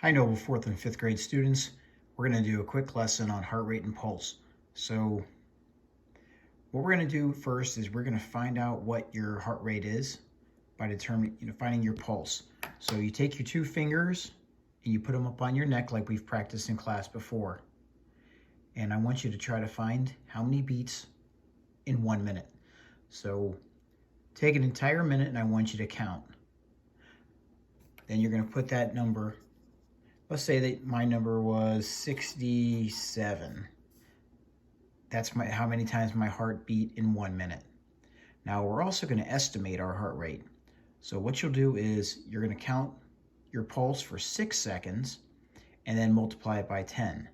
Hi, Noble 4th and 5th grade students. We're going to do a quick lesson on heart rate and pulse. So what we're going to do first is we're going to find out what your heart rate is by finding your pulse. So you take your two fingers and you put them up on your neck like we've practiced in class before. And I want you to try to find how many beats in 1 minute. So take an entire minute and I want you to count. Then you're going to put that number. Let's say that my number was 67. That's how many times my heart beat in 1 minute. Now we're also going to estimate our heart rate. So what you'll do is you're going to count your pulse for 6 seconds and then multiply it by 10.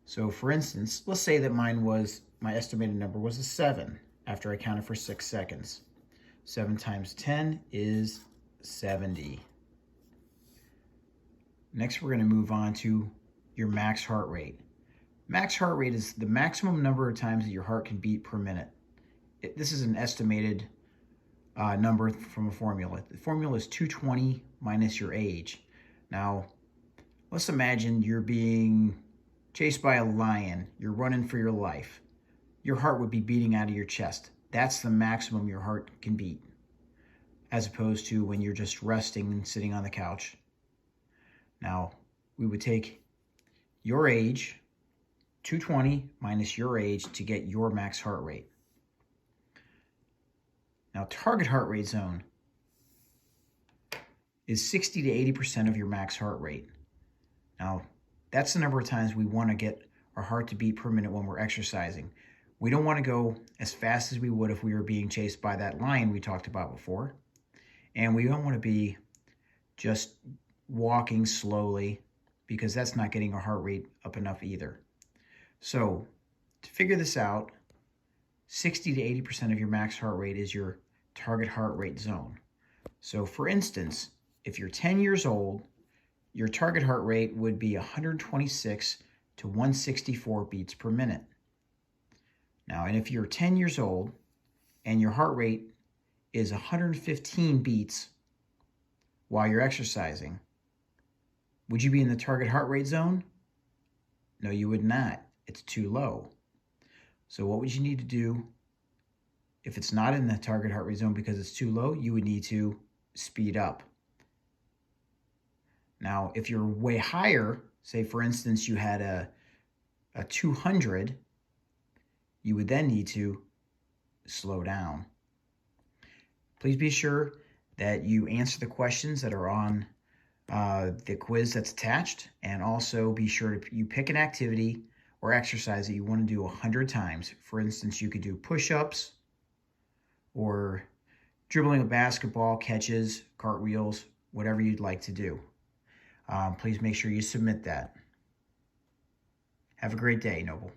So for instance, let's say that my estimated number was a 7 after I counted for 6 seconds. 7 times 10 is 70. Next, we're going to move on to your max heart rate. Max heart rate is the maximum number of times that your heart can beat per minute. This is an estimated number from a formula. The formula is 220 minus your age. Now, let's imagine you're being chased by a lion. You're running for your life. Your heart would be beating out of your chest. That's the maximum your heart can beat, as opposed to when you're just resting and sitting on the couch. Now, we would take your age, 220 minus your age to get your max heart rate. Now, target heart rate zone is 60 to 80% of your max heart rate. Now, that's the number of times we want to get our heart to beat per minute when we're exercising. We don't want to go as fast as we would if we were being chased by that lion we talked about before. And we don't want to be just walking slowly, because that's not getting our heart rate up enough either. So to figure this out, 60 to 80% of your max heart rate is your target heart rate zone. So for instance, if you're 10 years old, your target heart rate would be 126 to 164 beats per minute. Now, and if you're 10 years old and your heart rate is 115 beats while you're exercising, would you be in the target heart rate zone? No, you would not. It's too low. So what would you need to do if it's not in the target heart rate zone because it's too low? You would need to speed up. Now, if you're way higher, say for instance you had a 200, you would then need to slow down. Please be sure that you answer the questions that are on the quiz that's attached, and also be sure you pick an activity or exercise that you want to do 100 times. For instance, you could do push-ups or dribbling a basketball, catches, cartwheels, whatever you'd like to do. Please make sure you submit that. Have a great day, Noble.